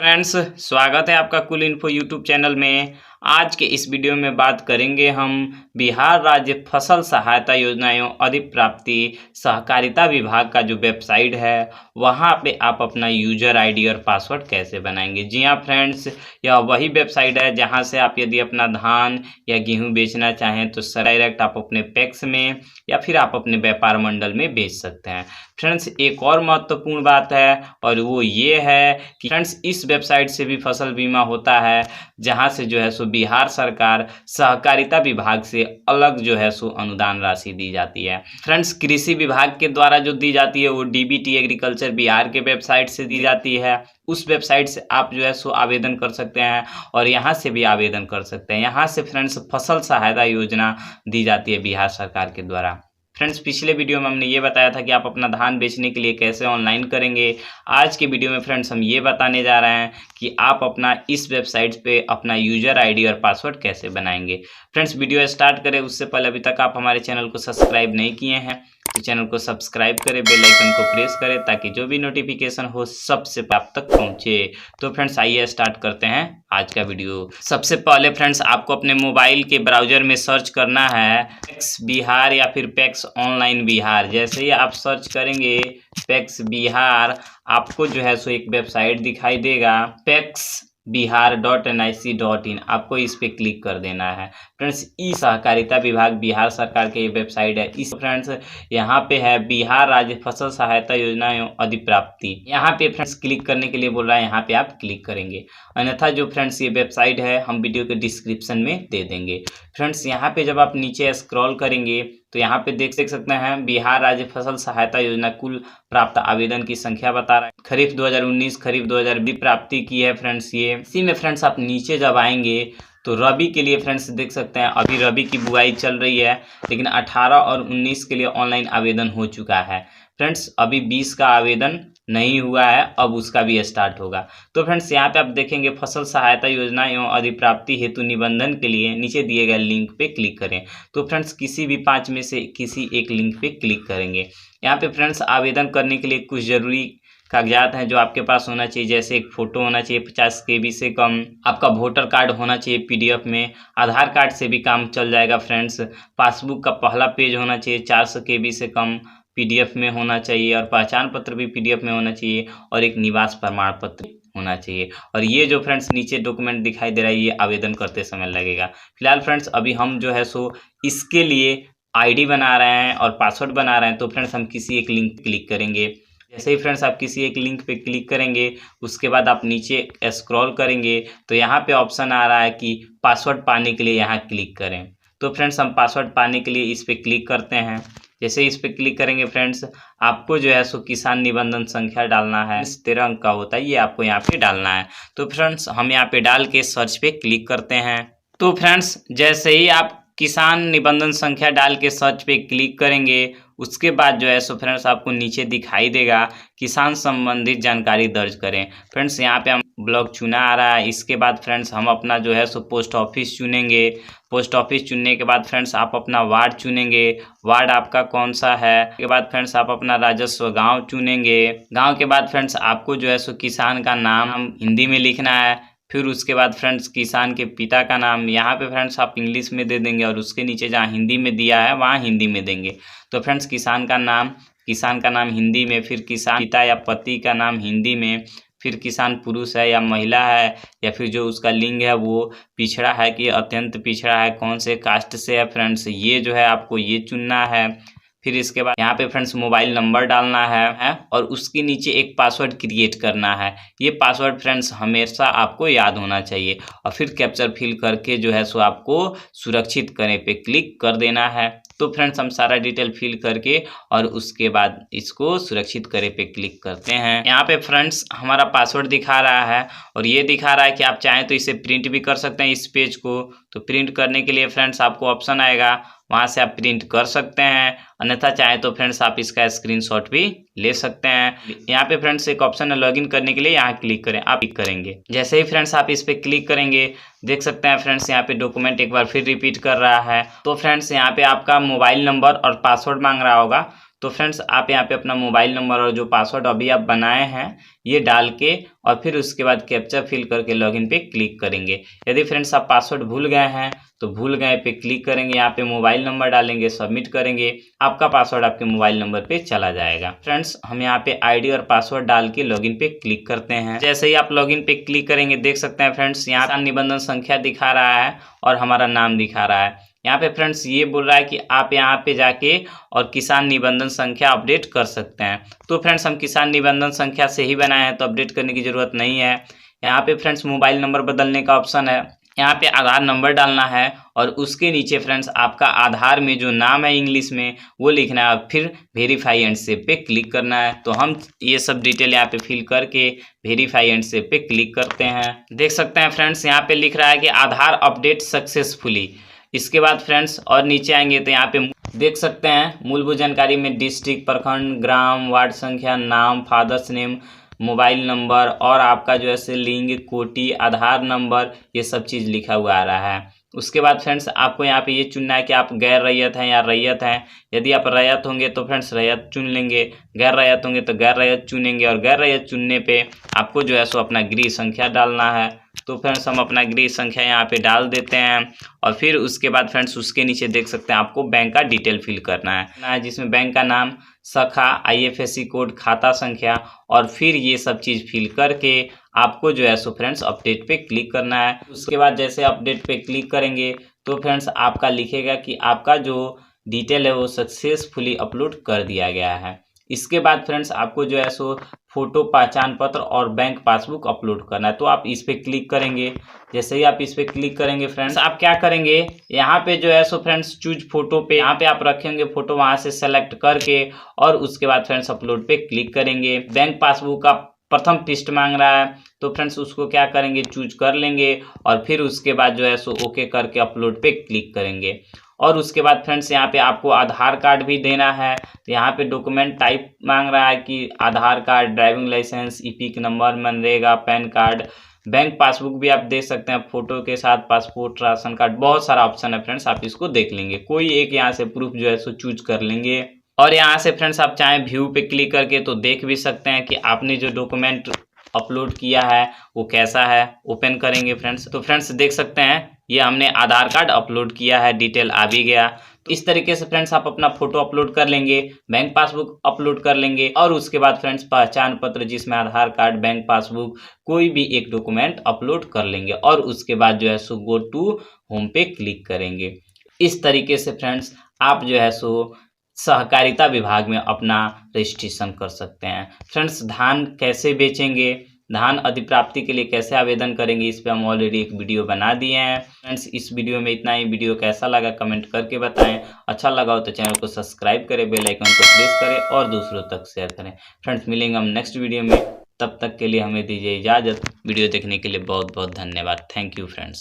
Friends, स्वागत है आपका कुल इन्फो यूट्यूब चैनल में। आज के इस वीडियो में बात करेंगे हम बिहार राज्य फसल सहायता योजना एवं अधिप्राप्ति सहकारिता विभाग का जो वेबसाइट है वहां पे आप अपना यूजर आईडी और पासवर्ड कैसे बनाएंगे। जी हाँ फ्रेंड्स, यह वही वेबसाइट है जहां से आप यदि अपना धान या गेहूं बेचना चाहें तो डायरेक्ट आप अपने पैक्स में या फिर आप अपने व्यापार मंडल में बेच सकते हैं। फ्रेंड्स, एक और महत्वपूर्ण बात है और वो ये है कि फ्रेंड्स इस वेबसाइट से भी फसल बीमा होता है, जहां से जो है सो बिहार सरकार सहकारिता विभाग से अलग जो है सो अनुदान राशि दी जाती है। फ्रेंड्स, कृषि विभाग के द्वारा जो दी जाती है वो डीबीटी एग्रीकल्चर बिहार के वेबसाइट से दी जाती है। उस वेबसाइट से आप जो है सो आवेदन कर सकते हैं और यहाँ से भी आवेदन कर सकते हैं। यहाँ से फ्रेंड्स फसल सहायता योजना दी जाती है बिहार सरकार के द्वारा। फ्रेंड्स, पिछले वीडियो में हमने ये बताया था कि आप अपना धान बेचने के लिए कैसे ऑनलाइन करेंगे। आज के वीडियो में फ्रेंड्स हम ये बताने जा रहे हैं कि आप अपना इस वेबसाइट पे अपना यूजर आईडी और पासवर्ड कैसे बनाएंगे। फ्रेंड्स, वीडियो स्टार्ट करें उससे पहले अभी तक आप हमारे चैनल को सब्सक्राइब नहीं किए हैं तो चैनल को सब्सक्राइब करें, बेल आइकन को प्रेस करें ताकि जो भी नोटिफिकेशन हो सबसे आप तक पहुंचे। तो फ्रेंड्स आइए स्टार्ट करते हैं आज का वीडियो। सबसे पहले फ्रेंड्स आपको अपने मोबाइल के ब्राउजर में सर्च करना है पैक्स बिहार या फिर पैक्स ऑनलाइन बिहार। जैसे ही आप सर्च करेंगे पैक्स बिहार, आपको जो है सो एक वेबसाइट दिखाई देगा paxbihar.nic.in। आपको इस पे क्लिक कर देना है। फ्रेंड्स, ई सहकारिता विभाग बिहार सरकार के ये वेबसाइट है। इस फ्रेंड्स यहाँ पे है बिहार राज्य फसल सहायता योजना एवं अधिप्राप्ति। यहाँ पे फ्रेंड्स क्लिक करने के लिए बोल रहा है, यहाँ पे आप क्लिक करेंगे। अन्यथा जो फ्रेंड्स ये वेबसाइट है हम वीडियो के डिस्क्रिप्शन में दे देंगे। फ्रेंड्स, यहाँ पे जब आप नीचे स्क्रॉल करेंगे तो यहाँ पे देख सकते हैं बिहार राज्य फसल सहायता योजना कुल प्राप्त आवेदन की संख्या बता रहा है। खरीफ 2019 खरीफ 2020 प्राप्ति की है फ्रेंड्स ये। इसी में फ्रेंड्स आप नीचे जब आएंगे तो रबी के लिए फ्रेंड्स देख सकते हैं अभी रबी की बुआई चल रही है, लेकिन 18 और 19 के लिए ऑनलाइन आवेदन हो चुका है। फ्रेंड्स, अभी 20 का आवेदन नहीं हुआ है, अब उसका भी स्टार्ट होगा। तो फ्रेंड्स यहाँ पे आप देखेंगे फसल सहायता योजना एवं अधिप्राप्ति हेतु निबंधन के लिए नीचे दिए गए लिंक पे क्लिक करें। तो फ्रेंड्स किसी भी 5 में से किसी एक लिंक पे क्लिक करेंगे। यहाँ पे फ्रेंड्स आवेदन करने के लिए कुछ जरूरी कागजात हैं जो आपके पास होना चाहिए। जैसे एक फ़ोटो होना चाहिए 50 KB से कम, आपका वोटर कार्ड होना चाहिए PDF में, आधार कार्ड से भी काम चल जाएगा फ्रेंड्स। पासबुक का पहला पेज होना चाहिए 400 KB से कम PDF में होना चाहिए और पहचान पत्र भी PDF में होना चाहिए और एक निवास प्रमाण पत्र होना चाहिए। और ये जो फ्रेंड्स नीचे डॉक्यूमेंट दिखाई दे रहा है ये आवेदन करते समय लगेगा। फिलहाल फ्रेंड्स अभी हम जो है सो इसके लिए ID बना रहे हैं और पासवर्ड बना रहे हैं। तो फ्रेंड्स हम किसी एक लिंक क्लिक करेंगे। जैसे ही फ्रेंड्स आप किसी एक लिंक पे क्लिक करेंगे उसके बाद आप नीचे स्क्रॉल करेंगे तो यहाँ पे ऑप्शन आ रहा है कि पासवर्ड पाने के लिए यहाँ क्लिक करें। तो फ्रेंड्स हम पासवर्ड पाने के लिए इस पे क्लिक करते हैं। जैसे इस पे क्लिक करेंगे फ्रेंड्स आपको जो है सो किसान निबंधन संख्या डालना है, 13 अंक का होता है, ये आपको यहाँ पे डालना है। तो फ्रेंड्स हम यहाँ पे डाल के सर्च पे क्लिक करते हैं। तो फ्रेंड्स जैसे ही आप किसान निबंधन संख्या डाल के सर्च पे क्लिक करेंगे उसके बाद जो है सो फ्रेंड्स आपको नीचे दिखाई देगा किसान संबंधित जानकारी दर्ज करें। फ्रेंड्स यहाँ पे हम ब्लॉक चुना आ रहा है। इसके बाद फ्रेंड्स हम अपना जो है सो पोस्ट ऑफिस चुनेंगे। पोस्ट ऑफिस चुनने के बाद फ्रेंड्स आप अपना वार्ड चुनेंगे, वार्ड आपका कौन सा है। उसके बाद फ्रेंड्स आप अपना राजस्व गाँव चुनेंगे। गाँव के बाद फ्रेंड्स आपको जो है सो किसान का नाम हिंदी में लिखना है। फिर उसके बाद फ्रेंड्स किसान के पिता का नाम यहाँ पे फ्रेंड्स आप इंग्लिश में दे देंगे और उसके नीचे जहाँ हिंदी में दिया है वहाँ हिंदी में देंगे। तो फ्रेंड्स किसान का नाम हिंदी में, फिर किसान पिता या पति का नाम हिंदी में, फिर किसान पुरुष है या महिला है या फिर जो उसका लिंग है वो पिछड़ा है कि अत्यंत पिछड़ा है, कौन से कास्ट से है फ्रेंड्स ये जो है आपको ये चुनना है। फिर इसके बाद यहाँ पे फ्रेंड्स मोबाइल नंबर डालना है और उसके नीचे एक पासवर्ड क्रिएट करना है। ये पासवर्ड फ्रेंड्स हमेशा आपको याद होना चाहिए और फिर कैप्चर फिल करके जो है सो आपको सुरक्षित करने पे क्लिक कर देना है। तो फ्रेंड्स हम सारा डिटेल फिल करके और उसके बाद इसको सुरक्षित करे पे क्लिक करते हैं। यहाँ पे फ्रेंड्स हमारा पासवर्ड दिखा रहा है और ये दिखा रहा है कि आप चाहें तो इसे प्रिंट भी कर सकते हैं इस पेज को। तो प्रिंट करने के लिए फ्रेंड्स आपको ऑप्शन आएगा, वहाँ से आप प्रिंट कर सकते हैं, अन्यथा चाहे तो फ्रेंड्स आप इसका स्क्रीनशॉट भी ले सकते हैं। यहाँ पे फ्रेंड्स एक ऑप्शन है लॉगिन करने के लिए, यहाँ क्लिक करें। आप क्लिक करेंगे, जैसे ही फ्रेंड्स आप इस पे क्लिक करेंगे देख सकते हैं फ्रेंड्स यहाँ पे डॉक्यूमेंट एक बार फिर रिपीट कर रहा है। तो फ्रेंड्स यहाँ पे आपका मोबाइल नंबर और पासवर्ड मांग रहा होगा। तो फ्रेंड्स आप यहाँ पे अपना मोबाइल नंबर और जो पासवर्ड अभी आप बनाए हैं ये डाल के और फिर उसके बाद कैप्चा फिल करके लॉगिन पे क्लिक करेंगे। यदि फ्रेंड्स आप पासवर्ड भूल गए हैं तो भूल गए पे क्लिक करेंगे, यहाँ पे मोबाइल नंबर डालेंगे, सबमिट करेंगे, आपका पासवर्ड आपके मोबाइल नंबर पे चला जाएगा। फ्रेंड्स हम यहाँ पे आईडी और पासवर्ड डाल के लॉगिन पे क्लिक करते हैं। जैसे ही आप लॉगिन पे क्लिक करेंगे देख सकते हैं फ्रेंड्स यहाँ निबंधन संख्या दिखा रहा है और हमारा नाम दिखा रहा है। यहाँ पे फ्रेंड्स ये बोल रहा है कि आप यहाँ पे जाके और किसान निबंधन संख्या अपडेट कर सकते हैं। तो फ्रेंड्स हम किसान निबंधन संख्या से ही बनाए हैं तो अपडेट करने की ज़रूरत नहीं है। यहाँ पे फ्रेंड्स मोबाइल नंबर बदलने का ऑप्शन है, यहाँ पे आधार नंबर डालना है और उसके नीचे फ्रेंड्स आपका आधार में जो नाम है इंग्लिश में वो लिखना है और फिर वेरीफाई एंड सेव पे क्लिक करना है। तो हम ये सब डिटेल यहाँ पे फिल करके वेरीफाई एंड सेव पे क्लिक करते हैं। देख सकते हैं फ्रेंड्स यहाँ पे लिख रहा है कि आधार अपडेट सक्सेसफुली। इसके बाद फ्रेंड्स और नीचे आएंगे तो यहाँ पे देख सकते हैं मूलभूत जानकारी में डिस्ट्रिक्ट, प्रखंड, ग्राम, वार्ड संख्या, नाम, फादर्स नेम, मोबाइल नंबर और आपका जो है लिंग, कोटि, आधार नंबर, ये सब चीज़ लिखा हुआ आ रहा है। उसके बाद फ्रेंड्स आपको यहाँ पे ये चुनना है कि आप गैर रैयत हैं या रैयत हैं। यदि आप रैयत होंगे तो फ्रेंड्स रैयत चुन लेंगे, गैर रैयत होंगे तो गैर रैयत चुनेंगे और गैर रैयत चुनने पे आपको जो है सो अपना गृह संख्या डालना है। तो फ्रेंड्स हम अपना गृह संख्या यहाँ पे डाल देते हैं और फिर उसके बाद फ्रेंड्स उसके नीचे देख सकते हैं आपको बैंक का डिटेल फिल करना है जिसमें बैंक का नाम, शाखा, IFSC कोड, खाता संख्या और फिर ये सब चीज़ फिल करके आपको जो है सो फ्रेंड्स अपडेट पे क्लिक करना है। उसके बाद जैसे अपडेट पे क्लिक करेंगे तो फ्रेंड्स आपका लिखेगा कि आपका जो डिटेल है वो सक्सेसफुली अपलोड कर दिया गया है। इसके बाद फ्रेंड्स आपको जो है सो फोटो, पहचान पत्र और बैंक पासबुक अपलोड करना है। तो आप इस पे क्लिक करेंगे। जैसे ही आप इस पे क्लिक करेंगे फ्रेंड्स आप क्या करेंगे, यहाँ पे जो है सो फ्रेंड्स चूज फोटो पे यहाँ पे आप रखेंगे फोटो, वहाँ से सेलेक्ट करके और उसके बाद फ्रेंड्स अपलोड पे क्लिक करेंगे। बैंक पासबुक का प्रथम पृष्ठ मांग रहा है तो फ्रेंड्स उसको क्या करेंगे, चूज कर लेंगे और फिर उसके बाद जो है सो ओके करके अपलोड पे क्लिक करेंगे। और उसके बाद फ्रेंड्स यहाँ पे आपको आधार कार्ड भी देना है। तो यहाँ पे डॉक्यूमेंट टाइप मांग रहा है कि Aadhaar card, driving licence, EPIC number, MNREGA, PAN card, bank passbook भी आप दे सकते हैं फोटो के साथ, पासपोर्ट, राशन कार्ड, बहुत सारा ऑप्शन है फ्रेंड्स, आप इसको देख लेंगे। कोई एक यहाँ से प्रूफ जो है सो चूज कर लेंगे और यहाँ से फ्रेंड्स आप चाहें व्यू पे क्लिक करके तो देख भी सकते हैं कि आपने जो डॉक्यूमेंट अपलोड किया है वो कैसा है। ओपन करेंगे फ्रेंड्स तो फ्रेंड्स देख सकते हैं ये हमने आधार कार्ड अपलोड किया है, डिटेल आ भी गया। तो इस तरीके से फ्रेंड्स आप अपना फोटो अपलोड कर लेंगे, बैंक पासबुक अपलोड कर लेंगे और उसके बाद फ्रेंड्स पहचान पत्र जिसमें आधार कार्ड, बैंक पासबुक, कोई भी एक डॉक्यूमेंट अपलोड कर लेंगे और उसके बाद जो है सो गो टू होम पे क्लिक करेंगे। इस तरीके से फ्रेंड्स आप जो है सो सहकारिता विभाग में अपना रजिस्ट्रेशन कर सकते हैं। फ्रेंड्स धान कैसे बेचेंगे, धान अधिप्राप्ति के लिए कैसे आवेदन करेंगे, इस पे हम ऑलरेडी एक वीडियो बना दिए हैं। फ्रेंड्स इस वीडियो में इतना ही। वीडियो कैसा लगा कमेंट करके बताएं। अच्छा लगा हो तो चैनल को सब्सक्राइब करें, बेल आइकन को प्रेस करें और दूसरों तक शेयर करें। फ्रेंड्स मिलेंगे हम नेक्स्ट वीडियो में, तब तक के लिए हमें दीजिए इजाज़त। वीडियो देखने के लिए बहुत बहुत धन्यवाद। Thank you friends.